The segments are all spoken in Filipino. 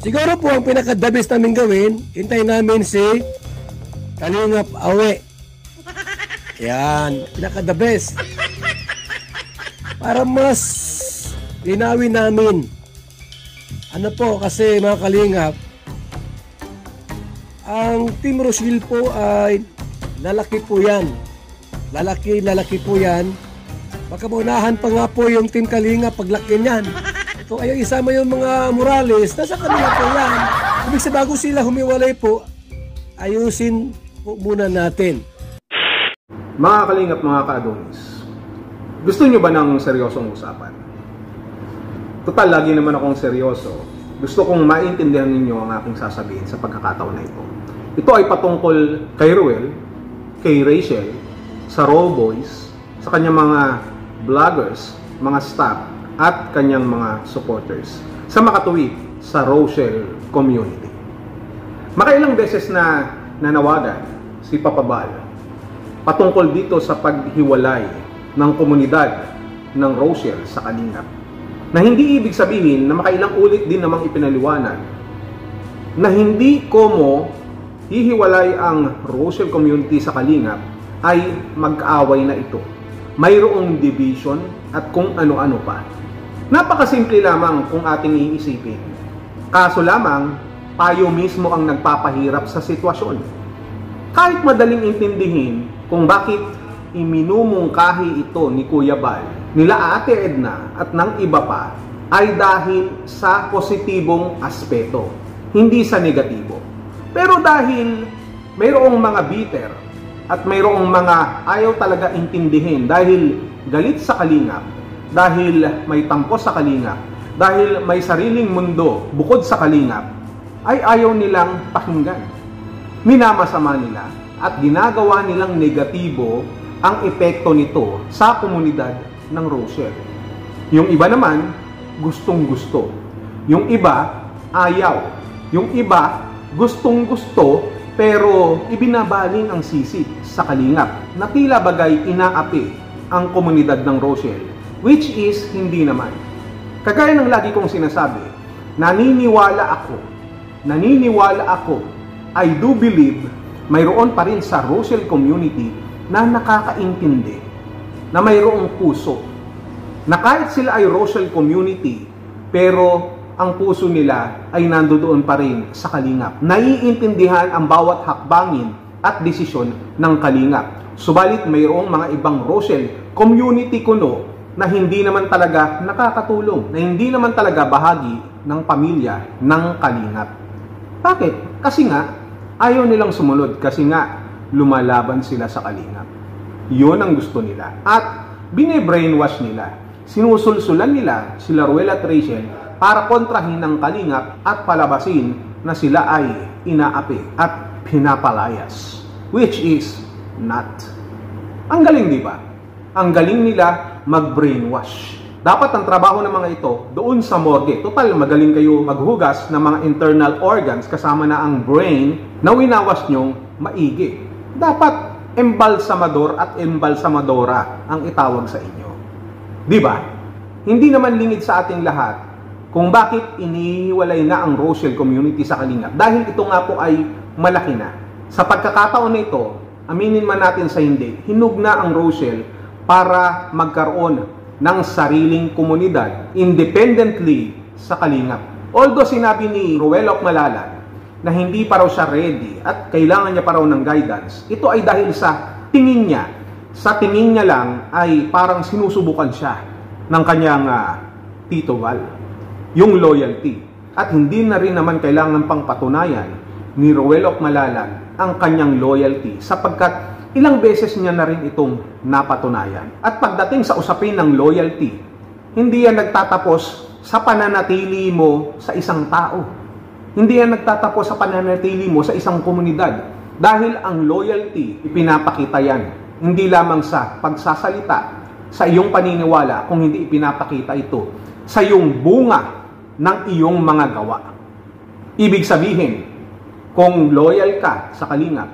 Siguro po ang pinaka-the best namin gawin, hintayin namin si Kalingap Awe. Yan, pinaka-the best. Para mas linawin namin. Ano po, kasi mga Kalingap, ang Team Rochelle po ay lalaki po yan. Lalaki po yan. Baka maunahan pa nga po yung Team Kalingap paglaki niyan. Kung ayaw isama yung mga Morales, nasa kanila po yan. Ibig sabihin, bago sila humiwalay po, ayusin po muna natin. Mga Kalingap, mga ka-Adonis, gusto nyo ba ng seryosong usapan? Total, lagi naman akong seryoso. Gusto kong maintindihan ninyo ang aking sasabihin sa pagkakataon na ito. Ito ay patungkol kay Ruel, kay Rachel, sa Raw Boys, sa kanyang mga vloggers, mga staff, at kanyang mga supporters sa makatuwid sa Rochelle community. Makailang beses na nanawagan si Papa Bal patungkol dito sa paghiwalay ng komunidad ng Rochelle sa Kalingap, na hindi ibig sabihin na makailang ulit din namang ipinaliwanag na hindi komo hihiwalay ang Rochelle community sa Kalingap ay mag-away na ito. Mayroong division at kung ano-ano pa. Napakasimple lamang kung ating iisipin. Kaso lamang, tayo mismo ang nagpapahirap sa sitwasyon. Kahit madaling intindihin kung bakit iminumungkahi ito ni Kuya Bal, nila Ate Edna at ng iba pa, ay dahil sa positibong aspeto, hindi sa negatibo. Pero dahil mayroong mga bitter at mayroong mga ayaw talaga intindihin dahil galit sa Kalingap, dahil may tampo sa Kalingap, dahil may sariling mundo bukod sa Kalingap, ay ayaw nilang pakinggan. Minamasama nila at ginagawa nilang negatibo ang epekto nito sa komunidad ng Rochelle. Yung iba naman, gustong-gusto. Yung iba, ayaw. Yung iba, gustong-gusto, pero ibinabaling ang sisi sa Kalingap na tila bagay inaapi ang komunidad ng Rochelle, which is hindi naman. Kagaya ng lagi kong sinasabi, naniniwala ako, I do believe, mayroon pa rin sa Rochelle community na nakakaintindi, na mayroong puso, na kahit sila ay Rochelle community, pero ang puso nila ay nandoon pa rin sa Kalingap. Naiintindihan ang bawat hakbangin at desisyon ng Kalingap. Subalit mayroong mga ibang Rochelle community kuno na hindi naman talaga nakakatulong, na hindi naman talaga bahagi ng pamilya ng Kalingap. Bakit? Kasi nga, ayaw nilang sumunod, kasi nga, lumalaban sila sa Kalingap. Yun ang gusto nila. At bine-brainwash nila. Sinusulsulan nila sila Ruel at Rachel para kontrahin ng Kalingap at palabasin na sila ay inaapi at pinapalayas. Which is not. Ang galing, di ba? Ang galing nila mag-brainwash. Dapat ang trabaho ng mga ito doon sa morgue. Total, magaling kayo maghugas ng mga internal organs kasama na ang brain na winawas nyong maigi. Dapat embalsamador at embalsamadora ang itawag sa inyo. Di ba? Hindi naman lingid sa ating lahat kung bakit inihiwalay na ang Rochelle community sa Kalingap. Dahil ito nga po ay malaki na. Sa pagkakataon na ito, aminin man natin sa hindi, hinug na ang Rochelle para magkaroon ng sariling komunidad independently sa Kalingap. Although sinabi ni Ruel Okmalalan na hindi pa raw siya ready at kailangan niya pa raw ng guidance, ito ay dahil sa tingin niya. Sa tingin niya lang ay parang sinusubukan siya ng kanyang Tito Val, yung loyalty. At hindi na rin naman kailangan pang patunayan ni Ruel Okmalalan ang kanyang loyalty sapagkat ilang beses niya na rin itong napatunayan. At pagdating sa usapin ng loyalty, hindi yan nagtatapos sa pananatili mo sa isang tao. Hindi yan nagtatapos sa pananatili mo sa isang komunidad. Dahil ang loyalty, ipinapakita yan. Hindi lamang sa pagsasalita, sa iyong paniniwala, kung hindi ipinapakita ito sa iyong bunga ng iyong mga gawa. Ibig sabihin, kung loyal ka sa Kalingap,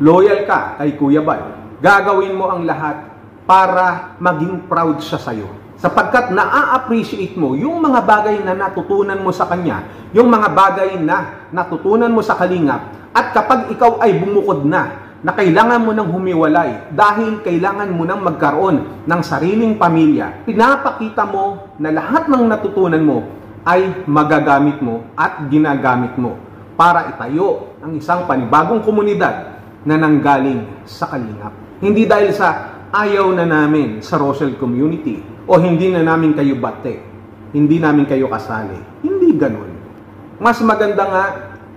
loyal ka kay Kuya Bal, gagawin mo ang lahat para maging proud siya sa'yo. Sapagkat na-appreciate mo yung mga bagay na natutunan mo sa kanya, yung mga bagay na natutunan mo sa Kalingap, at kapag ikaw ay bumukod na kailangan mo nang humiwalay dahil kailangan mo nang magkaroon ng sariling pamilya, pinapakita mo na lahat ng natutunan mo ay magagamit mo at ginagamit mo para itayo ang isang panibagong komunidad na nanggaling sa Kalingap. Hindi dahil sa ayaw na namin sa Rochelle community o hindi na namin kayo bate, hindi namin kayo kasali. Hindi ganun. Mas maganda nga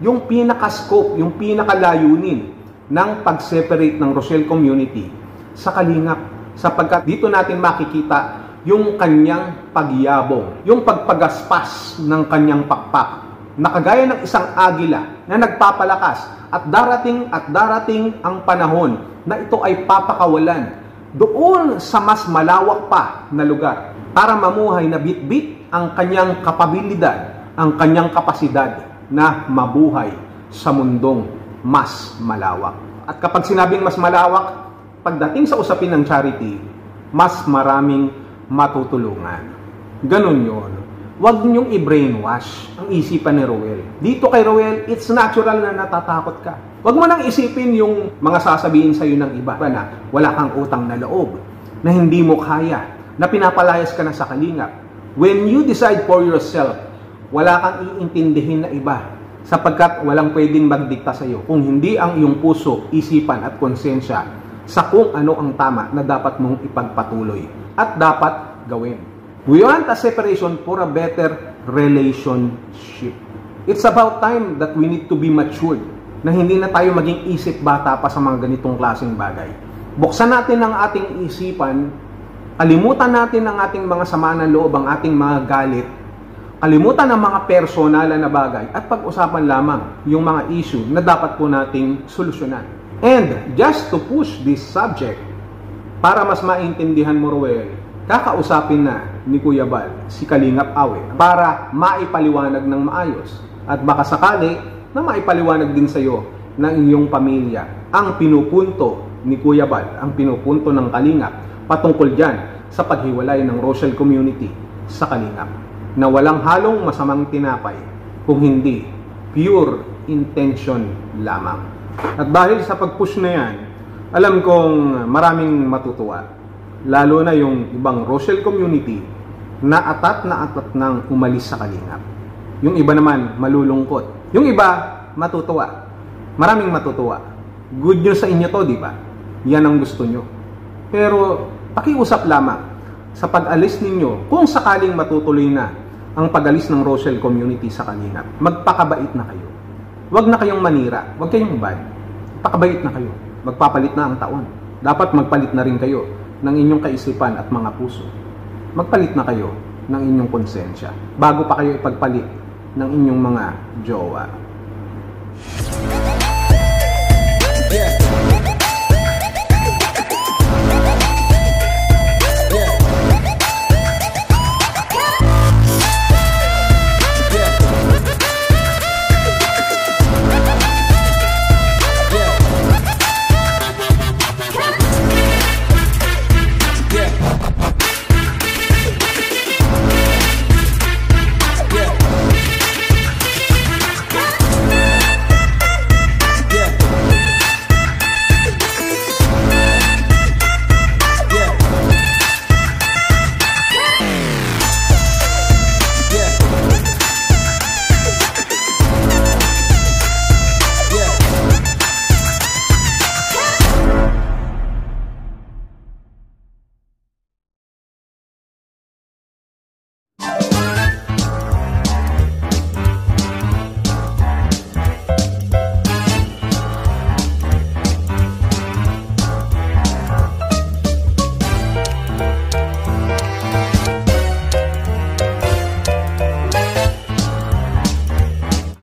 yung pinaka-scope, yung pinaka-layunin ng pag-separate ng Rochelle community sa Kalingap, sapagkat dito natin makikita yung kanyang pagyabong, yung pagpagaspas ng kanyang pakpak, na kagaya ng isang agila na nagpapalakas at darating ang panahon na ito ay papakawalan doon sa mas malawak pa na lugar para mamuhay na bitbit ang kanyang kapabilidad, ang kanyang kapasidad na mabuhay sa mundong mas malawak. At kapag sinabing mas malawak, pagdating sa usapin ng charity, mas maraming matutulungan. Ganun yun. Huwag niyong i-brainwash ang isipan ni Roel. Dito kay Roel, it's natural na natatakot ka. Huwag mo nang isipin yung mga sasabihin sa'yo ng iba na wala kang utang na loob, na hindi mo kaya, na pinapalayas ka na sa Kalingap. When you decide for yourself, wala kang iintindihin na iba, sapagkat walang pwedeng magdikta sa'yo kung hindi ang iyong puso, isipan at konsensya sa kung ano ang tama na dapat mong ipagpatuloy at dapat gawin. We want a separation for a better relationship. It's about time that we need to be matured, na hindi na tayo maging isip bata pa sa mga ganitong klaseng bagay. Buksan natin ang ating isipan, kalimutan natin ang ating mga sama ng loob, ang ating mga galit, kalimutan ang mga personalan na bagay, at pag-usapan lamang yung mga issue na dapat po nating solusyonan. And just to push this subject, para mas maintindihan mo, Roel, kakausapin na ni Kuya Bal si Kalingap Awe para maipaliwanag ng maayos. At baka sakali na maipaliwanag din sa iyo ng iyong pamilya ang pinupunto ni Kuya Bal, ang pinupunto ng Kalingap patungkol dyan sa paghiwalay ng Rochelle community sa Kalingap, na walang halong masamang tinapay, kung hindi pure intention lamang. At dahil sa pag-push na yan, alam kong maraming matutuwa, lalo na yung ibang Rochelle community na atat nang umalis sa Kalingap. Yung iba naman malulungkot. Yung iba matutuwa. Maraming matutuwa. Good news sa inyo to, di ba? Yan ang gusto nyo. Pero pakiusap lamang sa pag-alis ninyo, kung sakaling matutuloy na ang pag-alis ng Rochelle community sa Kalingap, magpakabait na kayo. Huwag na kayong manira. Huwag kayong bad. Pakabait na kayo. Magpapalit na ang taon. Dapat magpalit na rin kayo ng inyong kaisipan at mga puso. Magpalit na kayo ng inyong konsensya bago pa kayo ipagpalit ng inyong mga jowa.